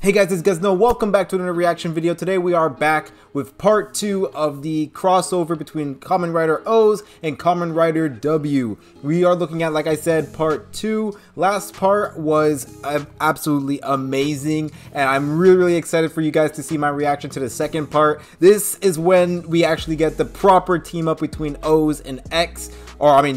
Hey guys, as you guys know, welcome back to another reaction video. Today we are back with part 2 of the crossover between Kamen Rider O's and Kamen Rider W. We are looking at, like I said, part 2. Last part was absolutely amazing, and I'm really excited for you guys to see my reaction to the second part. This is when we actually get the proper team up between O's and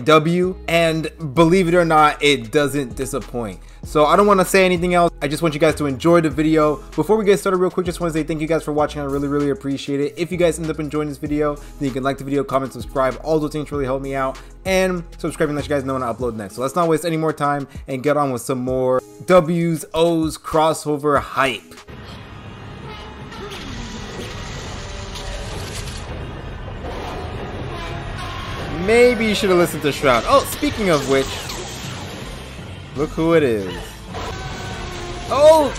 W, and believe it or not, it doesn't disappoint. So I don't want to say anything else. I just want you guys to enjoy the video. Before we get started real quick, just want to say thank you guys for watching. I really appreciate it. If you guys end up enjoying this video, then you can like the video, comment, subscribe. All those things really help me out. And subscribing let you guys know when I upload next. So let's not waste any more time and get on with some more W's, O's crossover hype. Maybe you should have listened to Shroud. Oh, speaking of which, look who it is. Oh!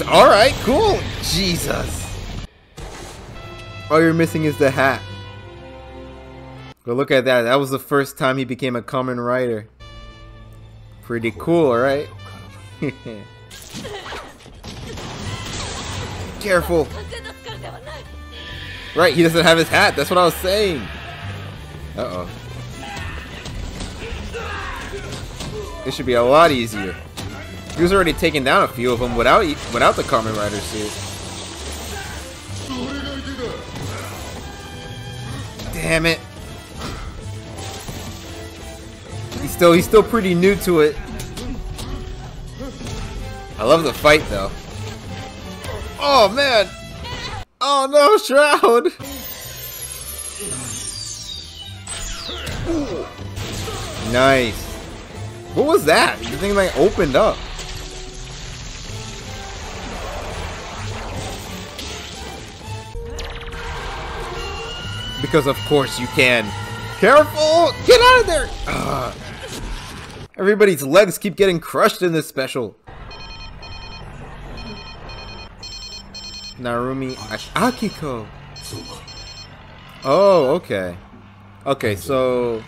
Alright, cool. Jesus. All you're missing is the hat. But look at that. That was the first time he became a Kamen Rider. Pretty cool, right? Careful. Right, he doesn't have his hat. That's what I was saying. Uh-oh. This should be a lot easier. He was already taking down a few of them without the Kamen Rider suit. Damn it. He's still pretty new to it. I love the fight though. Oh man. Oh no, Shroud! Ooh. Nice. What was that? The thing like opened up. Because of course you can. Careful! Get out of there! Everybody's legs keep getting crushed in this special. Narumi Akiko. Oh, okay. Okay, so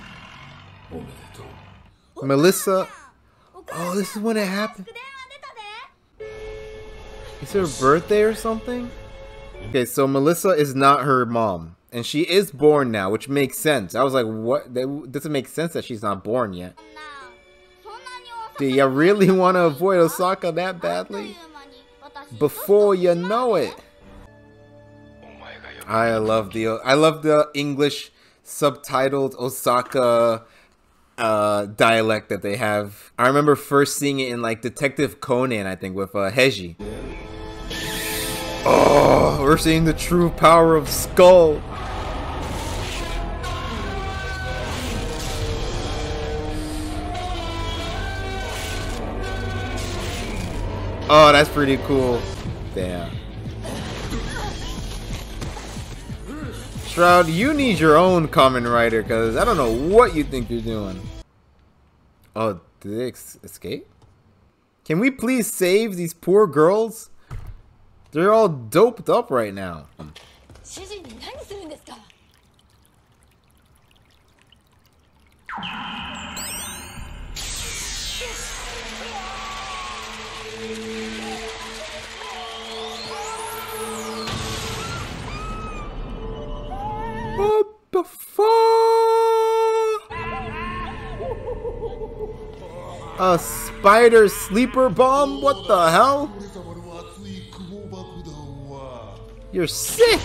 Melissa. Oh, this is when it happened. Is it her birthday or something? Okay, so Melissa is not her mom, and she is born now, which makes sense. I was like, what? That doesn't make sense that she's not born yet. Do you really want to avoid Osaka that badly? Before you know it. I love the English subtitled Osaka dialect that they have. I remember first seeing it in like Detective Conan, I think, with Heiji. Oh, we're seeing the true power of Skull. Oh, that's pretty cool. Damn. Shroud, you need your own Kamen Rider, because I don't know what you think you're doing. Oh, did they escape? Can we please save these poor girls? They're all doped up right now. What the fuck? A spider sleeper bomb? What the hell? You're sick!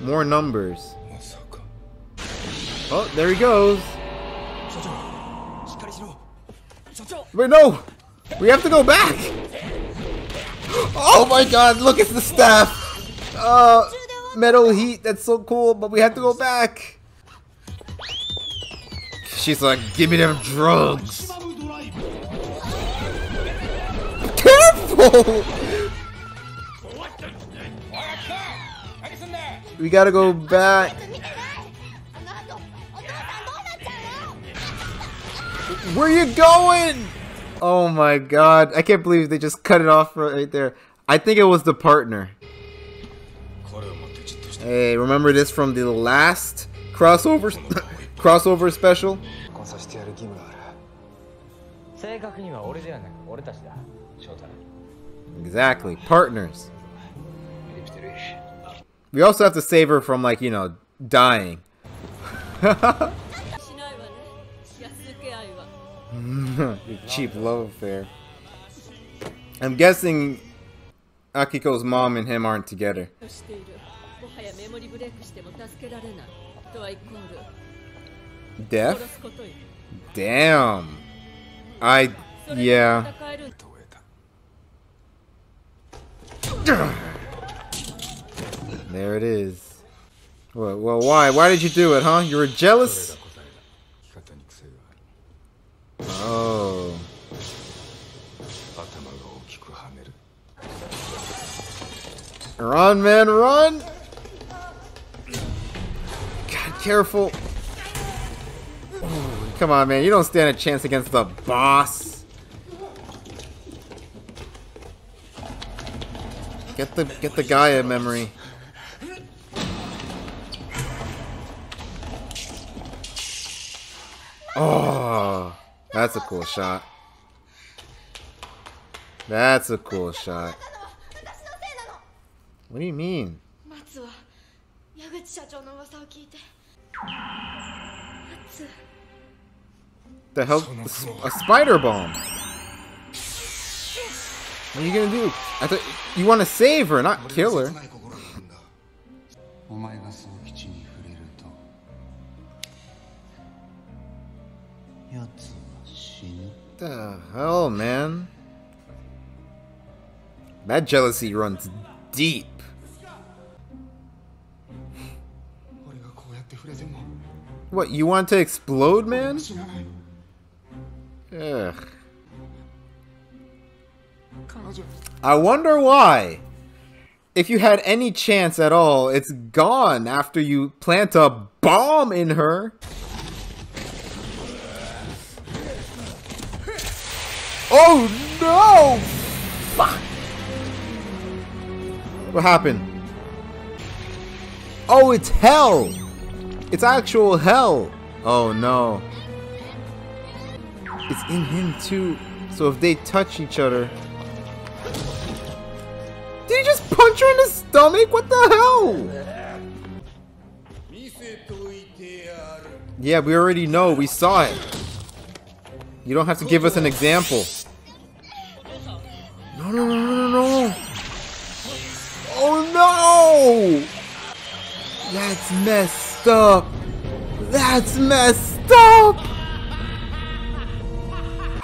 More numbers. Oh, there he goes. Wait, no! We have to go back! Oh my god, look, it's the staff! Metal heat, that's so cool, but we have to go back. She's like, give me them drugs. Careful! We gotta go back. Where you going? Oh my god, I can't believe they just cut it off right there. I think it was the partner. Hey, remember this from the last crossover special? Exactly, partners. We also have to save her from, like, you know, dying. Cheap love affair. I'm guessing Akiko's mom and him aren't together. Death? Damn. Yeah. There it is. Well, why? Why did you do it, huh? You were jealous? Oh. Run, man, run! God, careful. Oh, come on, man. You don't stand a chance against the boss. Get the Gaia memory. Oh, that's a cool shot. That's a cool shot. What do you mean? The hell? A spider bomb. What are you gonna do? I thought you want to save her, not kill her. The hell, man? That jealousy runs deep. What, you want to explode, man? Ugh. I wonder why. If you had any chance at all, it's gone after you plant a bomb in her. Oh no! Fuck! What happened? Oh, it's hell! It's actual hell! Oh no. It's in him too. So if they touch each other... Did he just punch her in the stomach? What the hell? Yeah, we already know. We saw it. You don't have to give us an example. No, no, no, no, no. Oh no! That's messed up. That's messed up.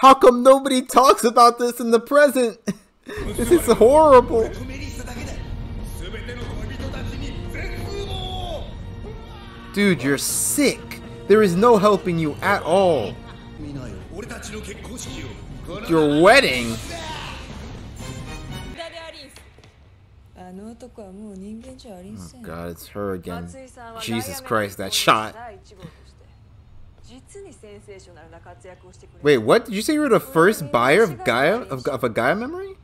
How come nobody talks about this in the present? This is horrible. Dude, you're sick. There is no helping you at all. Your wedding? Oh god, it's her again. Jesus Christ, that shot. Wait, what? Did you say you were the first buyer of Gaia? Of a Gaia memory?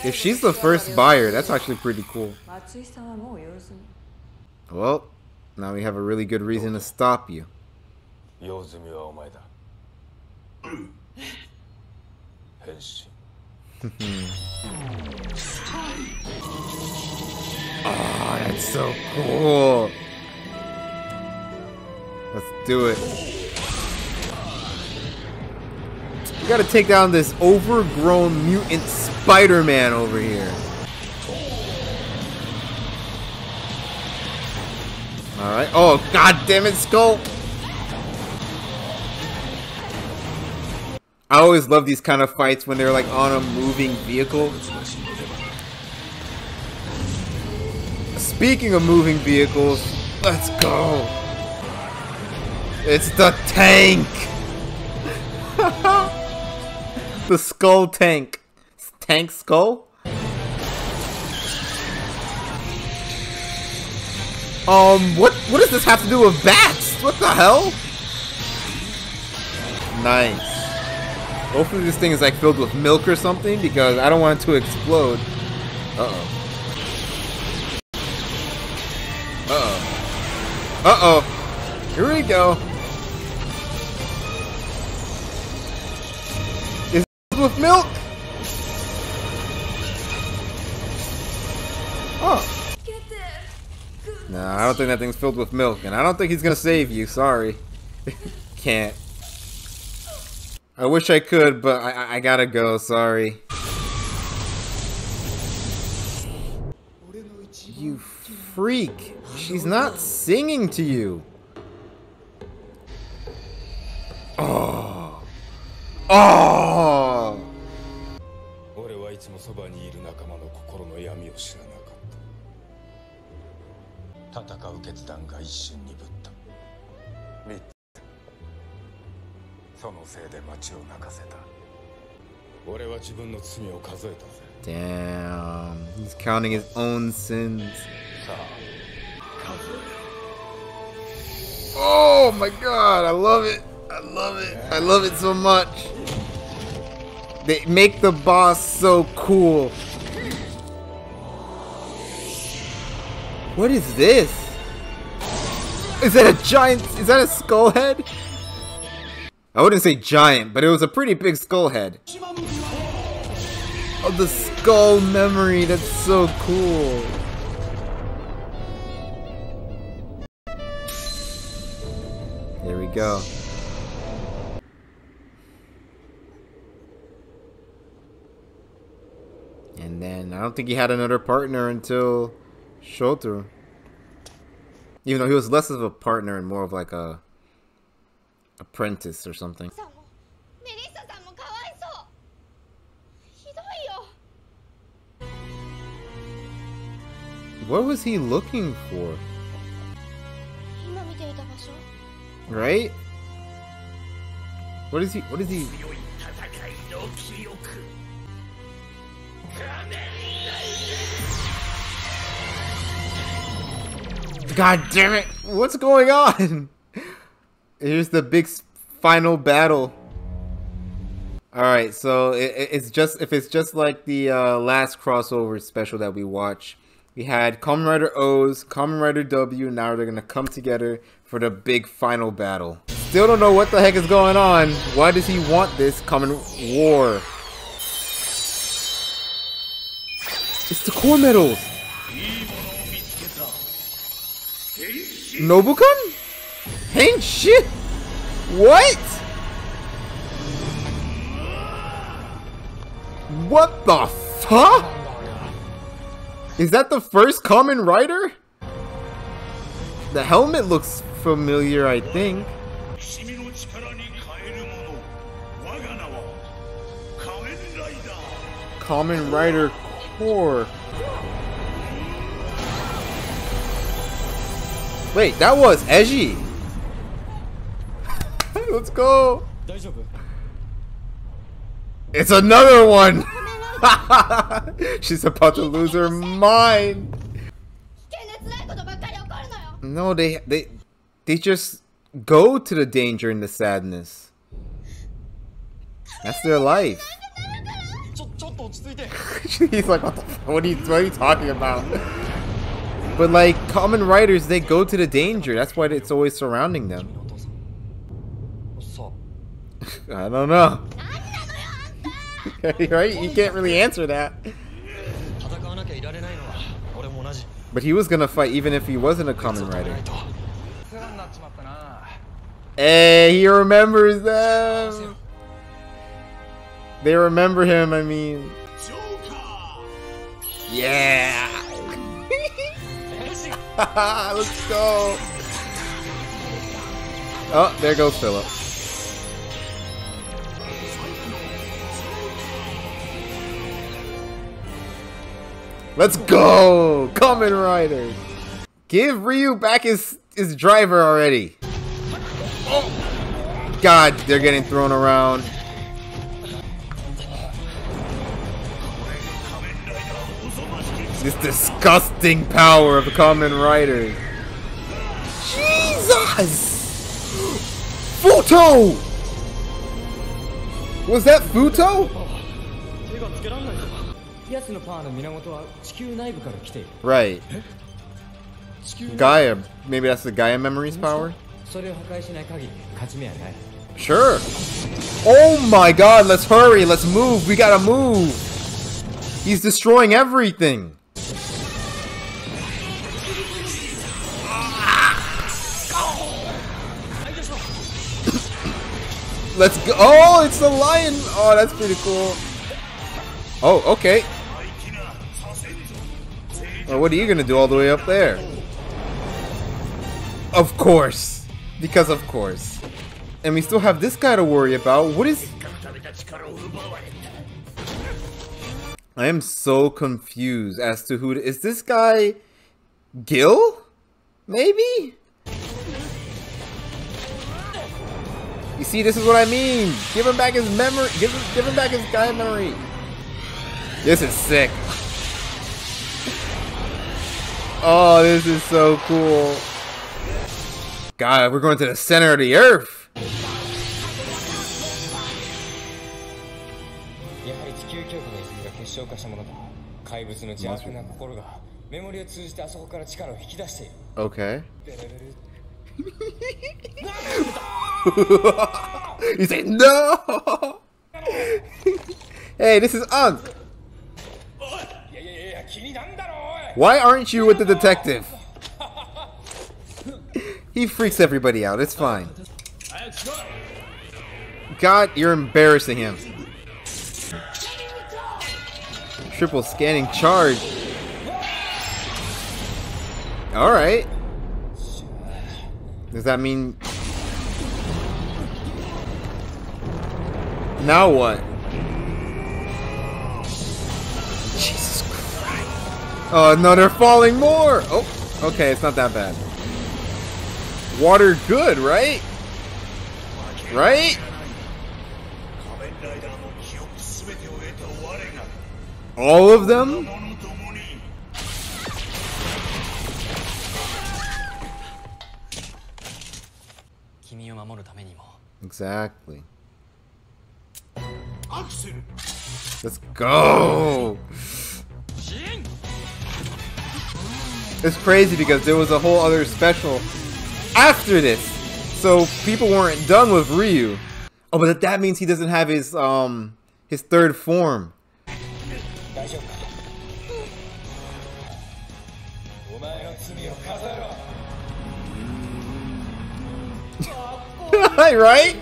If she's the first buyer, that's actually pretty cool. Well, now we have a really good reason to stop you. Oh, that's so cool. Let's do it. We gotta take down this overgrown mutant Spider-Man over here. Alright. Oh, god damn it, Skull! I always love these kind of fights when they're like on a moving vehicle. Speaking of moving vehicles, let's go! It's the tank! The skull tank. Tank skull? What does this have to do with bats? What the hell? Nice. Hopefully this thing is like filled with milk or something, because I don't want it to explode. Uh-oh. Uh-oh. Uh-oh. Here we go. with milk? Oh. Nah, I don't think that thing's filled with milk, and I don't think he's gonna save you. Sorry. Can't. I wish I could, but I gotta go. Sorry. You freak. She's not singing to you. Oh. Oh. Damn, he's counting his own sins. Oh my god, I love it. I love it. I love it so much. They make the boss so cool. What is this? Is that a giant? Is that a skull head? I wouldn't say giant, but it was a pretty big skull head. Oh, the skull memory. That's so cool. There we go. And then I don't think he had another partner until Shotaro. Even though he was less of a partner and more of like a apprentice or something. What was he looking for? Right? What is he? God damn it! What's going on? Here's the big final battle. Alright, so it's just if it's just like the last crossover special that we watched. We had Kamen Rider OOOs, Kamen Rider W, and now they're gonna come together for the big final battle. Still don't know what the heck is going on. Why does he want this Kamen War? It's the core medals! Nobukan? Ain't shit! What? What the fuck? Is that the first Kamen Rider? The helmet looks familiar, I think. Kamen Rider Core. Wait, that was Eiji. Let's go. It's another one. She's about to lose her mind. No, they just go to the danger and the sadness. That's their life. He's like, what are you talking about? But like Kamen Riders, they go to the danger. That's why it's always surrounding them. I don't know. Right? You can't really answer that. But he was gonna fight even if he wasn't a Kamen Rider. Hey, he remembers them. They remember him, I mean. Yeah. Let's go. Oh, there goes Philip. Let's go! Kamen Riders! Give Ryu back his driver already! Oh. God, they're getting thrown around. This disgusting power of the Kamen Riders. Jesus! Futo! Was that Futo? Right. Gaia. Maybe that's the Gaia Memories power? Sure. Oh my god, let's hurry. Let's move. We gotta move. He's destroying everything. Let's go. Oh, it's the lion. Oh, that's pretty cool. Oh, okay. Well, what are you gonna do all the way up there? Of course. Because of course. And we still have this guy to worry about. What is... I am so confused as to who... Is this guy... Gil? Maybe? You see, this is what I mean. Give him back his memory. Give him back his guy memory. This is sick. Oh, this is so cool. God, we're going to the center of the earth. Okay. You say no. Hey, this is Unk. Why aren't you with the detective? He freaks everybody out. It's fine. God, you're embarrassing him. Triple scanning charge. Alright. Does that mean... Now what? Jesus Christ. Oh no, they're falling more! Oh, okay, it's not that bad. Water good, right? Right? All of them? Exactly. Let's go! It's crazy because there was a whole other special after this, so people weren't done with Ryu. Oh, but that means he doesn't have his third form. Right?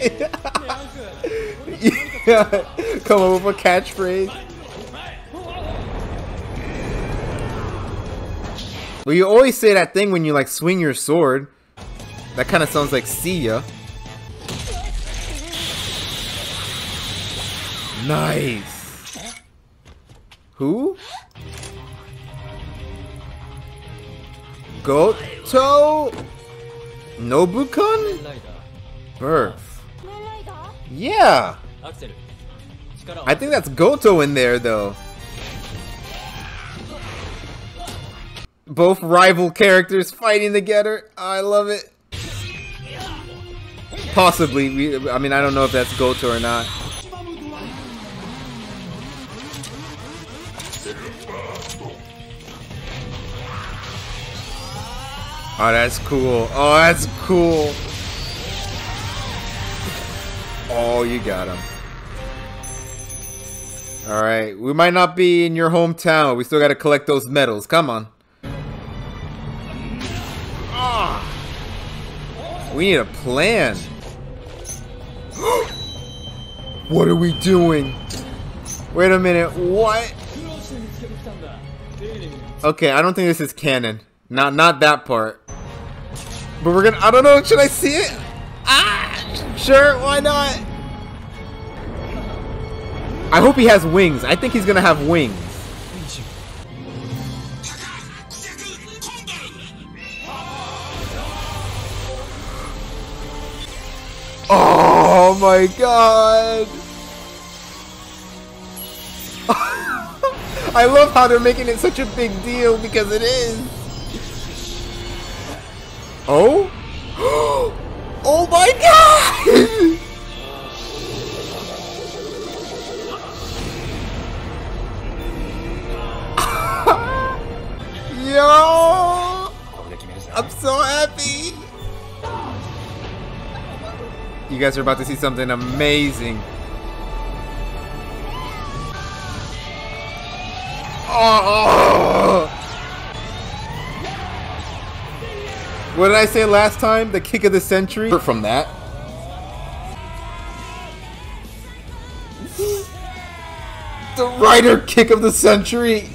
Yeah. Come up with a catchphrase. Well, you always say that thing when you like swing your sword. That kind of sounds like see ya. Nice. Who? Goto Nobukun? Birth. Yeah. I think that's Goto in there though. Both rival characters fighting together. I love it. Possibly. I mean, I don't know if that's Goto or not. Oh, that's cool. Oh, that's cool. Oh, you got him. Alright, we might not be in your hometown. We still gotta collect those medals. Come on. Ah, we need a plan. What are we doing? Wait a minute, what? Okay, I don't think this is canon. Not that part. But we're gonna, I don't know, should I see it? Ah! Sure, why not? I hope he has wings. I think he's gonna have wings. Oh my god! I love how they're making it such a big deal because it is. Oh? Oh my god! Yo! I'm so happy! You guys are about to see something amazing. Oh! What did I say last time? The kick of the century? From that. The Rider kick of the century.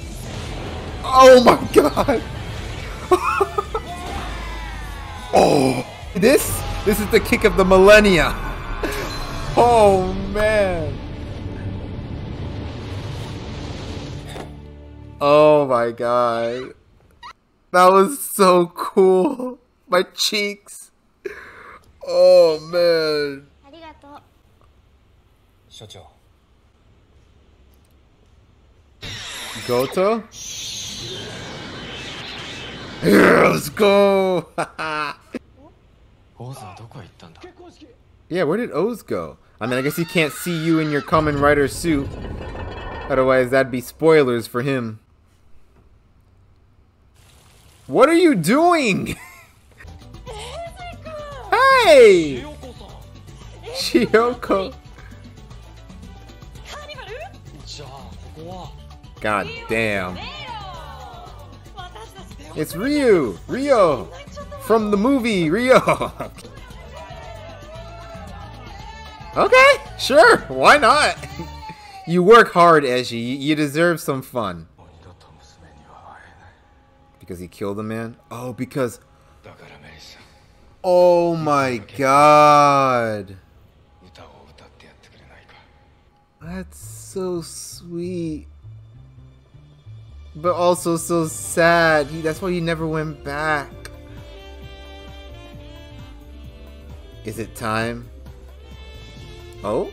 Oh my god. Oh, this is the kick of the millennia. Oh man. Oh my god. That was so cool. My cheeks. Oh man. Goto? Yeah, let's go! Yeah, where did O's go? I mean, I guess he can't see you in your Kamen Rider suit. Otherwise, that'd be spoilers for him. What are you doing? Hey! Chiyoko! God damn. It's Ryu! Ryo! From the movie, Ryo! Okay, sure, why not? You work hard, Eiji. You deserve some fun. Because he killed a man? Oh, because... Oh my god. That's so sweet. But also so sad. That's why he never went back. Is it time? Oh?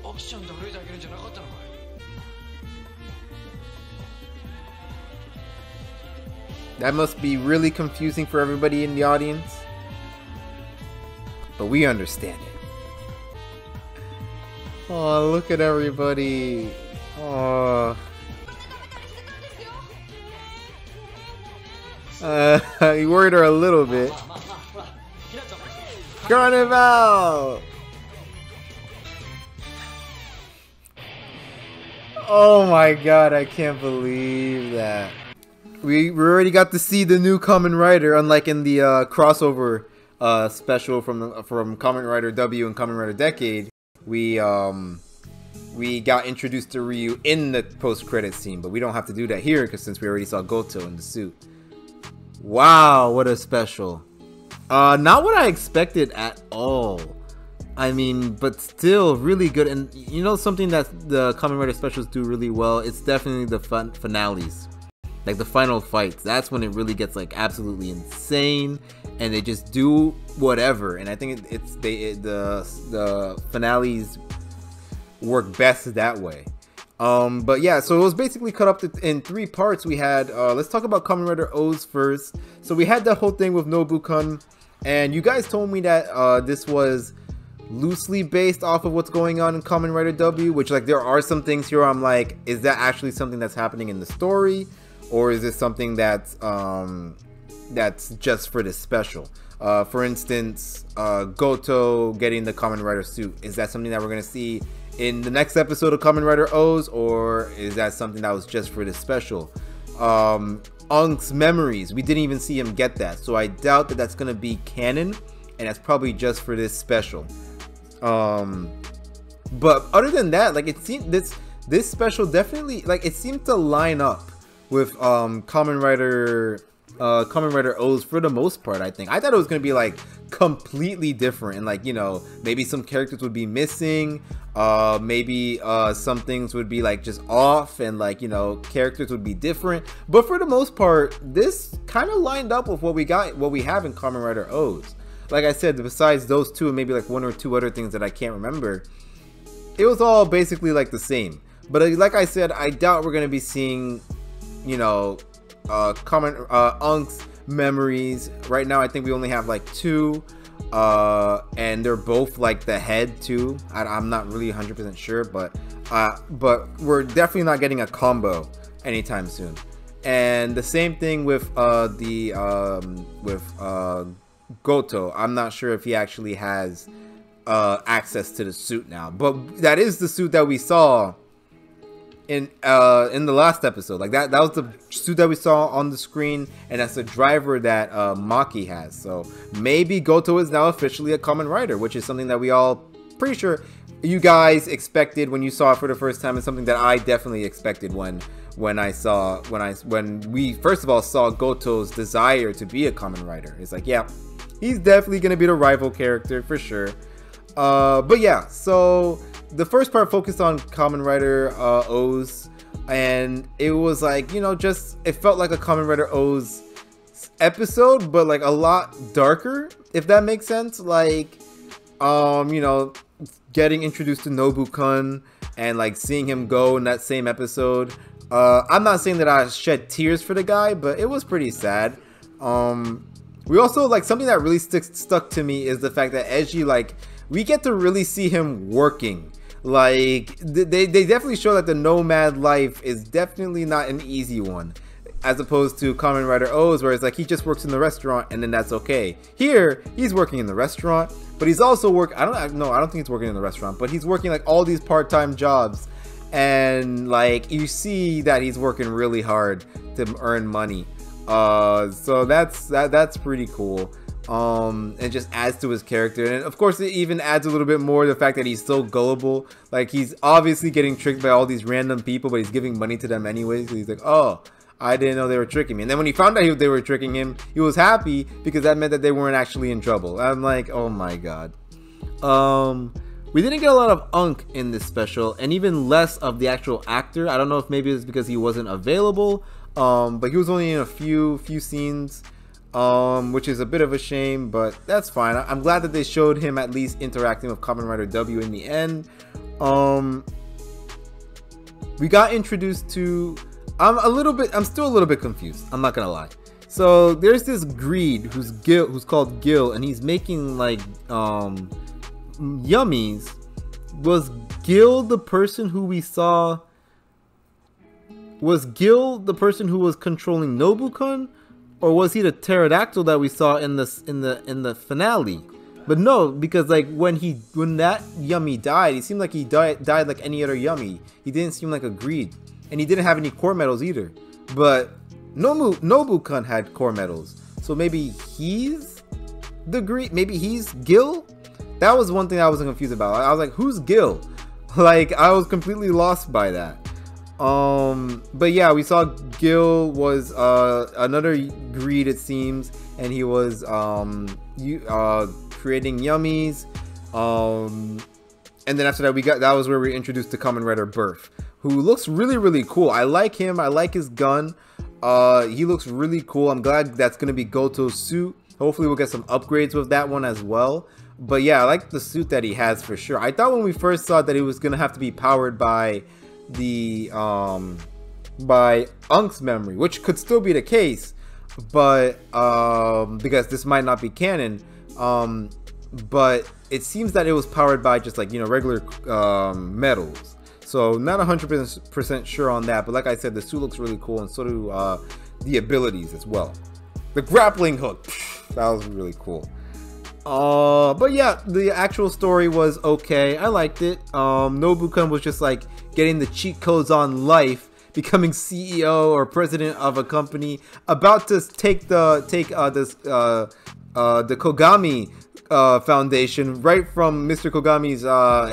That must be really confusing for everybody in the audience. But we understand it. Oh, look at everybody. Oh. You worried her a little bit. Carnival! Oh my god, I can't believe that. We already got to see the new Kamen Rider, unlike in the crossover special from Kamen Rider W and Kamen Rider Decade. We got introduced to Ryu in the post-credit scene, but we don't have to do that here because since we already saw Goto in the suit. Wow, what a special. Not what I expected at all. I mean, but still really good. And you know something that the Kamen Rider specials do really well? It's definitely the finales. Like the final fights. That's when it really gets like absolutely insane. And they just do whatever. And I think the finales work best that way. But yeah, so it was basically cut up in 3 parts. We had, let's talk about Kamen Rider O's first. So we had the whole thing with Nobu-kun, and you guys told me that this was loosely based off of what's going on in Kamen Rider W, which like there are some things here I'm like, is that actually something that's happening in the story, or is this something that's just for this special? For instance, Goto getting the Kamen Rider suit, is that something that we're gonna see in the next episode of Kamen Rider O's, or is that something that was just for this special? Unk's memories, we didn't even see him get that, so I doubt that that's gonna be canon, and that's probably just for this special. But other than that, like it seemed this special definitely, like it seemed to line up with Kamen Rider O's for the most part. I thought it was gonna be like completely different, and like, you know, maybe some characters would be missing, maybe some things would be like just off, and like, you know, characters would be different. But for the most part, this kind of lined up with what we have in Kamen Rider O's. Like I said, besides those two and maybe like 1 or 2 other things that I can't remember, it was all basically like the same. But like I said, I doubt we're gonna be seeing, you know, Unk's memories. Right now I think we only have like 2, and they're both like the head too. I'm not really 100% sure, but we're definitely not getting a combo anytime soon. And the same thing with Goto. I'm not sure if he actually has access to the suit now. But that is the suit that we saw in the last episode. Like that was the suit that we saw on the screen, and that's the driver that Maki has. So maybe Goto is now officially a Kamen Rider, which is something that we all pretty sure you guys expected when you saw it for the first time, and something that I definitely expected when we first of all saw Goto's desire to be a Kamen Rider. It's like, yeah, he's definitely gonna be the rival character for sure. But yeah, so the first part focused on Kamen Rider OOs, and it was like, you know, just it felt like a Kamen Rider OOs episode, but like a lot darker, if that makes sense. Like, you know, getting introduced to Nobu-kun and like seeing him go in that same episode. I'm not saying that I shed tears for the guy, but it was pretty sad. We also, like, something that really stuck to me is the fact that Eiji, like, we get to really see him working. Like, they definitely show that the nomad life is definitely not an easy one, as opposed to Kamen Rider OOs, where it's like he just works in the restaurant and then that's okay. Here, he's working in the restaurant, but he's also I don't think he's working in the restaurant, but he's working like all these part-time jobs, and like you see that he's working really hard to earn money. So that's pretty cool. It just adds to his character, and of course it even adds a little bit more the fact that he's so gullible. Like, he's obviously getting tricked by all these random people, but he's giving money to them anyways. So he's like, oh, I didn't know they were tricking me. And then when he found out they were tricking him, he was happy because that meant that they weren't actually in trouble. I'm like, oh my god. We didn't get a lot of Unk in this special, and even less of the actual actor. I don't know if maybe it's because he wasn't available, but he was only in a few scenes. Which is a bit of a shame, but that's fine. I'm glad that they showed him at least interacting with Kamen Rider W in the end. We got introduced to... I'm still a little bit confused. I'm not gonna lie. So there's this Greed who's called Gil, and he's making like yummies. Was Gil the person who we saw? Was Gil the person who was controlling Nobu-kun? Or was he the pterodactyl that we saw in the finale? But no, because like when that yummy died, it seemed like he died like any other yummy. He didn't seem like a Greed, and he didn't have any core medals either. But Nobu-kun had core medals, so maybe he's the Greed. Maybe he's Gil. That was one thing I was confused about. I was like, who's Gil? Like, I was completely lost by that. But yeah, we saw Gil was another Greed, it seems, and he was creating yummies. And then after that, that was where we introduced to Kamen Rider Birth, who looks really cool. I like him. I like his gun. He looks really cool. I'm glad that's gonna be Goto's suit. Hopefully we'll get some upgrades with that one as well. But yeah, I like the suit that he has for sure. I thought when we first saw that he was gonna have to be powered by the by Unk's memory, which could still be the case, but because this might not be canon, but it seems that it was powered by just like, you know, regular metals. So not 100% sure on that, but like I said, the suit looks really cool, and so do the abilities as well. The grappling hook, that was really cool. But yeah, the actual story was okay. I liked it. Nobu-kun was just like getting the cheat codes on life, becoming CEO or president of a company, about to take the Kogami Foundation right from Mr. Kogami's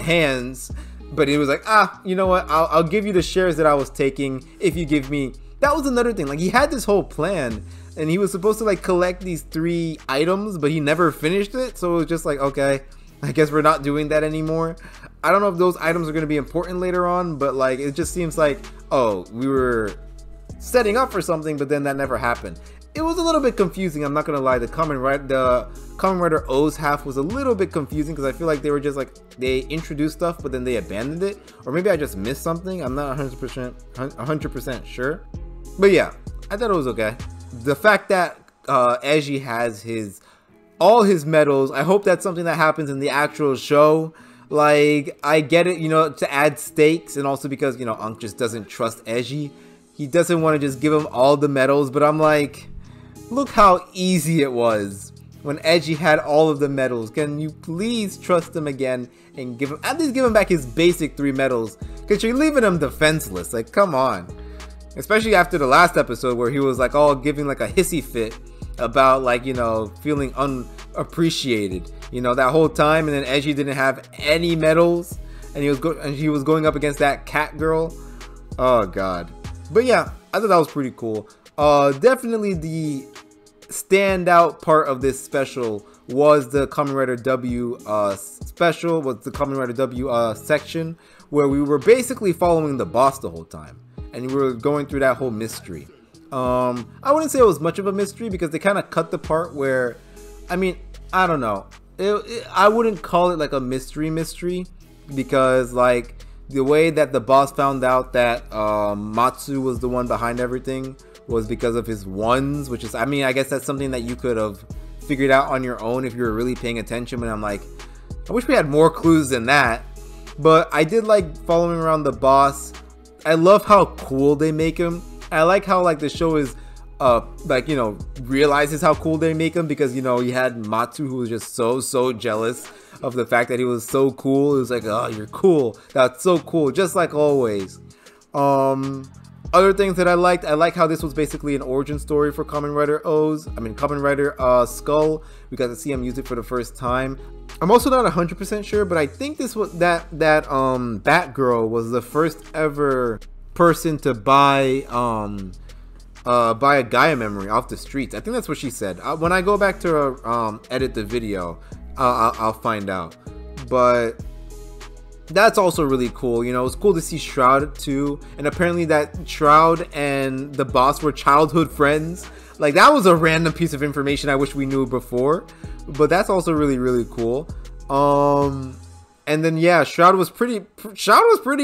hands. But it was like, you know what? I'll give you the shares that I was taking if you give me. That was another thing. Like, he had this whole plan, and he was supposed to like collect these 3 items, but he never finished it. So it was just like, okay, I guess we're not doing that anymore. I don't know if those items are going to be important later on, but like, it just seems like, oh, we were setting up for something, but then that never happened. It was a little bit confusing, I'm not going to lie. The Kamen Rider OOs half was a little bit confusing, because I feel like they were just like, they introduced stuff, but then they abandoned it. Or maybe I just missed something. I'm not 100% sure. But yeah, I thought it was okay. The fact that Eiji has all his medals, I hope that's something that happens in the actual show. Like, I get it, you know, to add stakes, and also because, you know, Unk just doesn't trust Eiji. He doesn't want to just give him all the medals, but I'm like, look how easy it was when Edgy had all of the medals. Can you please trust him again and give him, at least give him back his basic 3 medals? Because you're leaving him defenseless. Like, come on. Especially after the last episode where he was like all giving like a hissy fit about like, you know, feeling unappreciated, you know, that whole time. And then Edgy didn't have any medals, and he was going up against that cat girl. Oh god. But yeah, I thought that was pretty cool. Definitely the standout part of this special was the Kamen Rider W special, was the Kamen Rider W section, where we were basically following the boss the whole time, and we were going through that whole mystery. I wouldn't say it was much of a mystery because they kind of cut the part where, I mean, I don't know, I wouldn't call it like a mystery because like the way that the boss found out that Matsu was the one behind everything was because of his ones, which is, I mean, I guess that's something that you could have figured out on your own if you were really paying attention. But I'm like, I wish we had more clues than that. But I did like following around the boss. I love how cool they make him. I like how like the show is like, you know, realizes how cool they make him, because, you know, you had Matsu who was just so jealous of the fact that he was so cool. It was like, oh, you're cool, that's so cool, just like always. Other things that I like how this was basically an origin story for Kamen Rider Kamen Rider Skull. We got to see him use it for the first time. I'm also not 100% sure, but I think this was that Batgirl was the first ever person to buy a Gaia memory off the streets. I think that's what she said. When I go back to edit the video, I'll find out. But that's also really cool. You know, it's cool to see Shroud too, and apparently that Shroud and the boss were childhood friends. Like, that was a random piece of information I wish we knew before, but that's also really cool. And then yeah, Shroud was pretty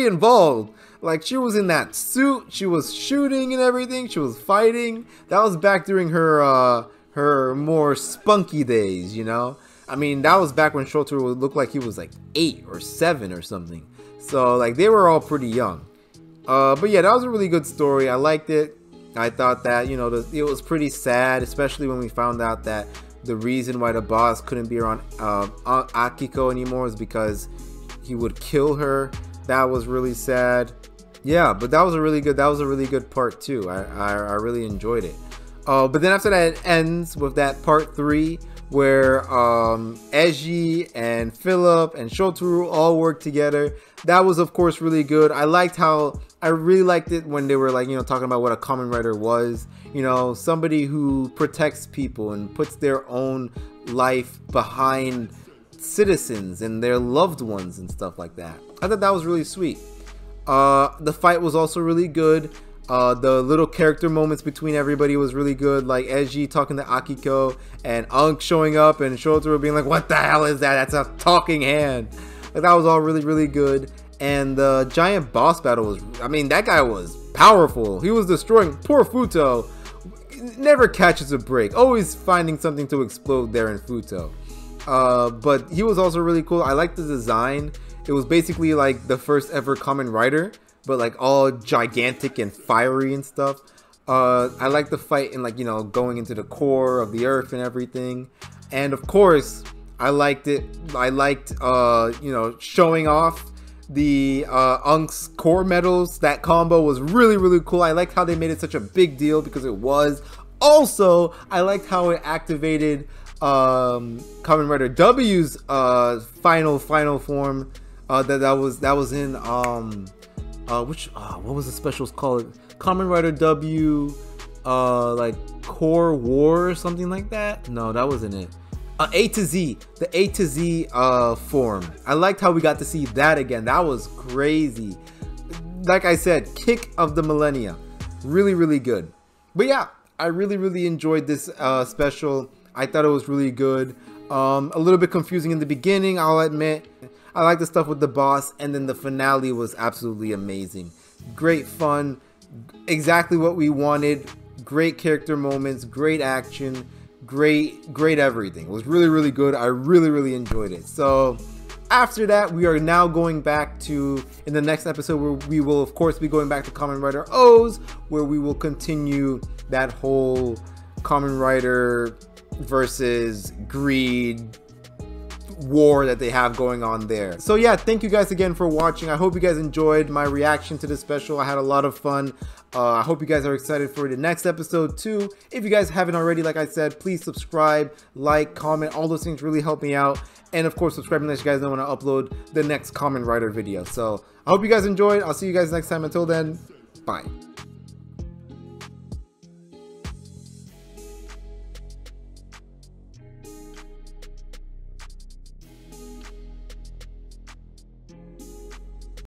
involved. Like, she was in that suit, she was shooting and everything, she was fighting. That was back during her more spunky days, you know. I mean, that was back when Shotaro would look like he was like 8 or 7 or something. So like, they were all pretty young. But yeah, that was a really good story. I liked it. I thought that, you know, it was pretty sad, especially when we found out that the reason why the boss couldn't be around Akiko anymore is because he would kill her. That was really sad. Yeah, but that was a really good part too. I really enjoyed it. But then after that, it ends with that part 3 where Eiji and Philip and Shotaro all work together. That was of course really good. I really liked it when they were like, you know, talking about what a Kamen Rider was. You know, somebody who protects people and puts their own life behind citizens and their loved ones and stuff like that. I thought that was really sweet. The fight was also really good. The little character moments between everybody was really good, like Eiji talking to Akiko and Unk showing up and Shotaro being like, what the hell is that? That's a talking hand. Like, that was all really good. And the giant boss battle was, I mean, that guy was powerful. He was destroying poor Futo. Never catches a break, always finding something to explode there in Futo. But he was also really cool. I liked the design. It was basically like the first ever Kamen Rider, but like all gigantic and fiery and stuff. I like the fight and, like, you know, going into the core of the earth and everything. And of course, I liked it. I liked, you know, showing off the Unk's core medals. That combo was really cool. I liked how they made it such a big deal, because it was. Also, I liked how it activated Kamen Rider W's final form. That was in what was the specials called? Kamen Rider W like Core War or something like that? No, that wasn't it. A to Z, the A to Z form. I liked how we got to see that again. That was crazy. Like I said, kick of the millennia. Really good. But yeah, I really enjoyed this special. I thought it was really good. A little bit confusing in the beginning, I'll admit. I like the stuff with the boss, and then the finale was absolutely amazing. Great fun, exactly what we wanted. Great character moments, great action, great everything. It was really good. I really enjoyed it. So after that, we are now going back to, in the next episode, where we will of course be going back to Kamen Rider OOOs, where we will continue that whole Kamen Rider versus greed war that they have going on there. So yeah, thank you guys again for watching. I hope you guys enjoyed my reaction to this special. I had a lot of fun. I hope you guys are excited for the next episode too. If you guys haven't already, like I said, please subscribe, like, comment. All those things really help me out. And of course, subscribe and let you guys know when I upload the next Kamen Rider video. So I hope you guys enjoyed. I'll see you guys next time. Until then, bye.